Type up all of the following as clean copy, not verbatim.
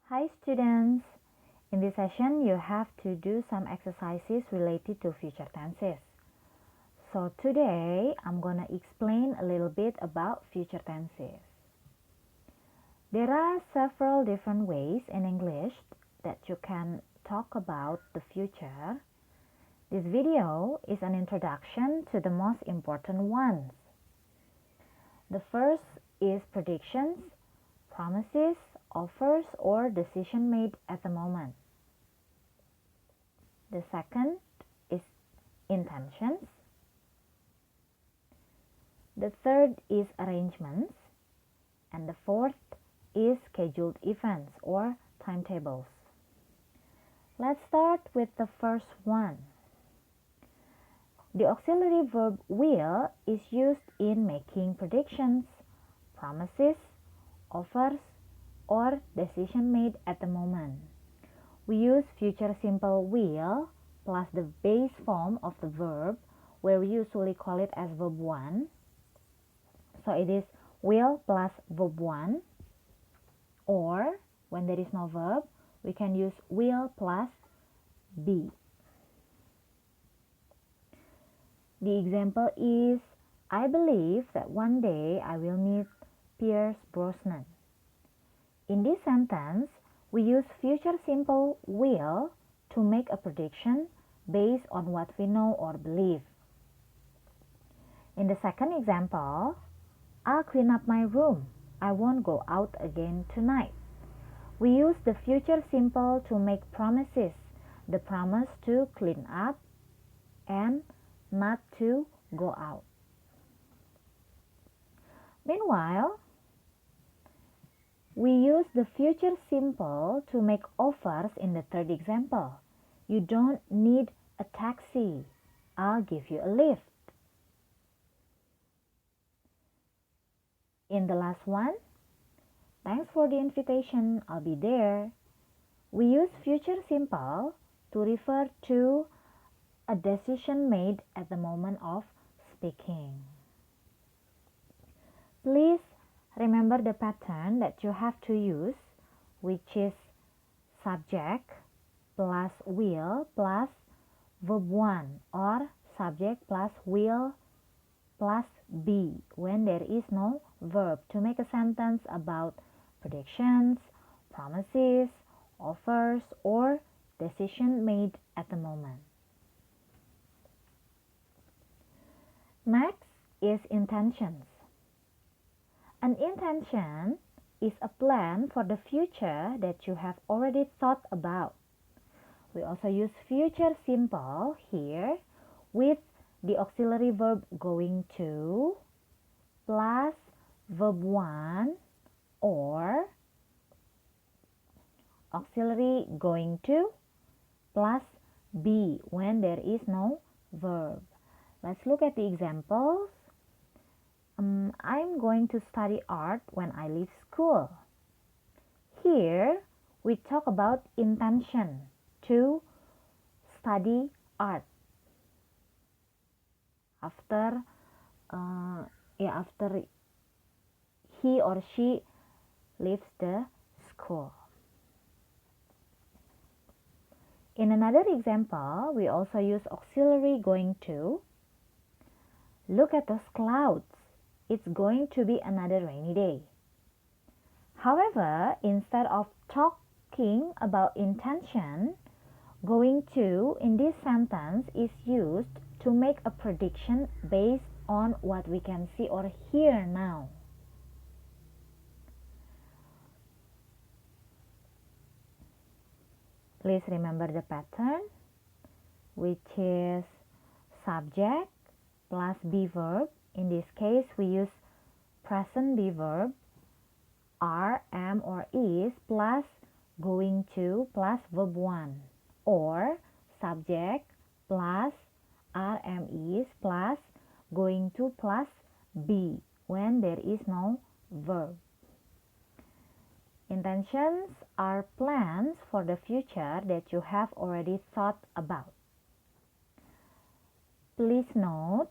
Hi students! In this session, you have to do some exercises related to future tenses. So today, I'm gonna explain a little bit about future tenses. There are several different ways in English that you can talk about the future. This video is an introduction to the most important ones. The first is predictions, promises, offers, or decision made at the moment. The second is intentions. The third is arrangements. And the fourth is scheduled events or timetables. Let's start with the first one. The auxiliary verb will is used in making predictions, promises, offers, or decision made at the moment. We use future simple will plus the base form of the verb, where we usually call it as verb 1. So it is will plus verb 1, or when there is no verb, we can use will plus be. The example is, I believe that one day I will meet Pierce Brosnan. In this sentence, we use future simple will to make a prediction based on what we know or believe. In the second example, I'll clean up my room. I won't go out again tonight. We use the future simple to make promises, the promise to clean up and not to go out. Meanwhile, we use the future simple to make offers in the third example. You don't need a taxi. I'll give you a lift. In the last one, thanks for the invitation. I'll be there. We use future simple to refer to a decision made at the moment of speaking. Please remember the pattern that you have to use, which is subject plus will plus verb 1, or subject plus will plus be when there is no verb, to make a sentence about predictions, promises, offers, or decision made at the moment. Next is intentions. An intention is a plan for the future that you have already thought about. We also use future simple here with the auxiliary verb going to plus verb 1 or auxiliary going to plus be when there is no verb. Let's look at the examples. I'm going to study art when I leave school. Here we talk about intention to study art after he or she leaves the school. In another example, we also use auxiliary going to. Look at those clouds. It's going to be another rainy day. However, instead of talking about intention, going to in this sentence is used to make a prediction based on what we can see or hear now. Please remember the pattern, which is subject plus be verb. In this case, we use present be verb, are, am, or is plus going to plus verb 1, or subject plus are, am, is plus going to plus be when there is no verb. Intentions are plans for the future that you have already thought about. Please note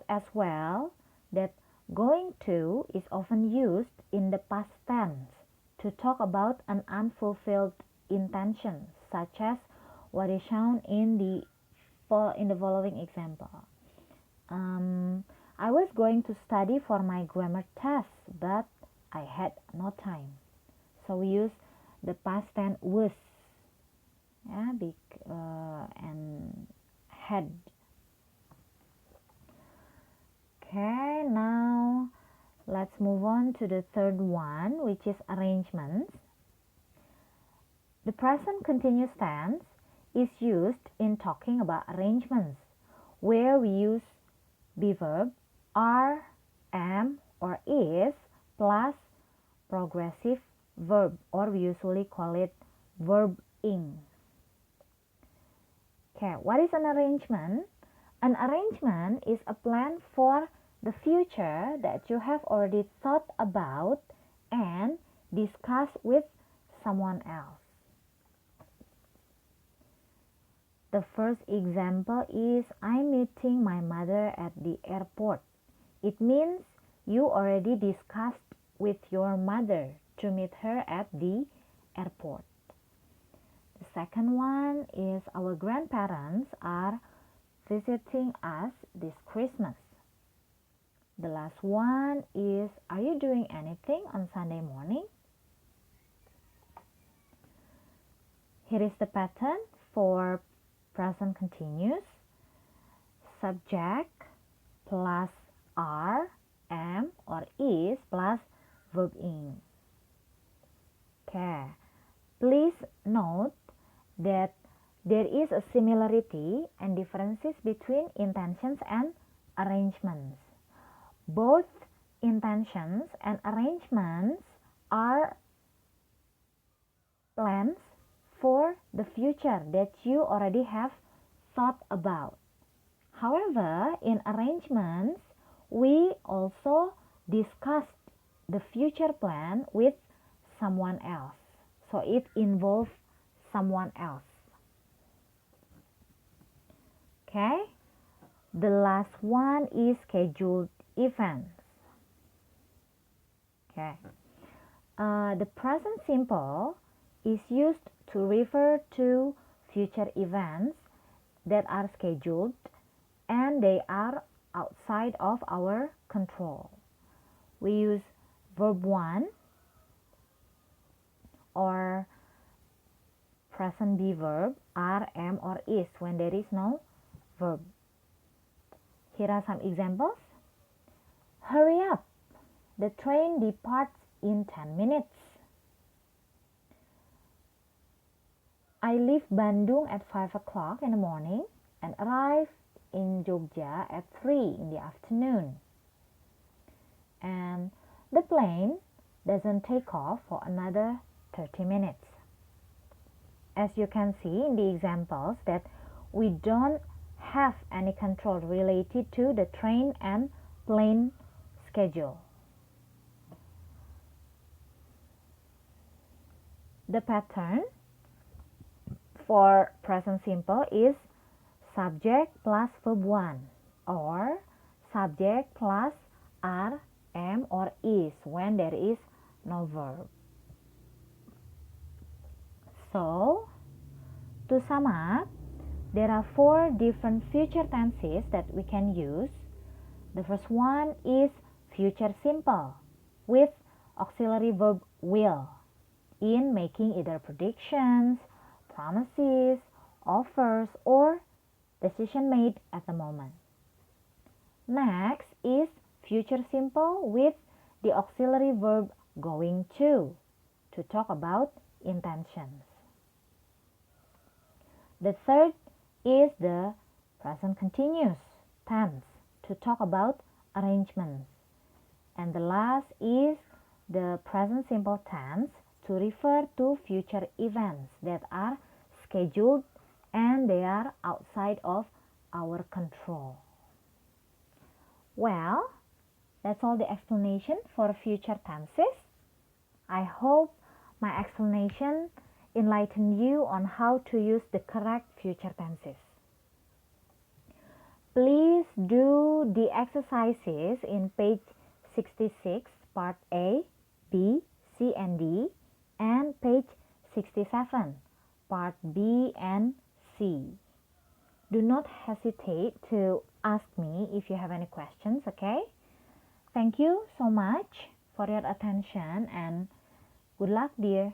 as well that Going to is often used in the past tense to talk about an unfulfilled intention, such as what is shown in the following example. I was going to study for my grammar test, but I had no time. So we use the past tense was, and had. Okay, now let's move on to the third one, which is arrangements. The present continuous tense is used in talking about arrangements, where we use be verb, are, am, or is plus progressive verb, or we usually call it verb ing. Okay, what is an arrangement? An arrangement is a plan for the future that you have already thought about and discussed with someone else. The first example is I'm meeting my mother at the airport. It means you already discussed with your mother to meet her at the airport. The second one is our grandparents are visiting us this Christmas. The last one is are you doing anything on Sunday morning? Here is the pattern for present continuous. Subject plus are, am, or is plus verb ing. Okay. Please note that there is a similarity and differences between intentions and arrangements. Both intentions and arrangements are plans for the future that you already have thought about. However, in arrangements, we also discussed the future plan with someone else. So it involves someone else. Okay? The last one is scheduled events. Okay. The present simple is used to refer to future events that are scheduled and they are outside of our control. We use verb 1 or present be verb are, am, or is when there is no verb. Here are some examples. Hurry up! The train departs in 10 minutes. I leave Bandung at 5 o'clock in the morning and arrive in Jogja at 3 in the afternoon. And the plane doesn't take off for another 30 minutes. As you can see in the examples that we don't have any control related to the train and plane schedule. The pattern for present simple is subject plus verb 1 or subject plus are, am, or is when there is no verb. So, to sum up, there are 4 different future tenses that we can use. The first one is future simple with auxiliary verb will in making either predictions, promises, offers, or decision made at the moment. Next is future simple with the auxiliary verb going to talk about intentions. The third is the present continuous tense to talk about arrangements. And the last is the present simple tense to refer to future events that are scheduled and they are outside of our control. Well, that's all the explanation for future tenses. I hope my explanation enlightened you on how to use the correct future tenses. Please do the exercises in page 66, part A, B, C, and D, and page 67, part B and C. Do not hesitate to ask me if you have any questions, okay? Thank you so much for your attention and good luck, dear.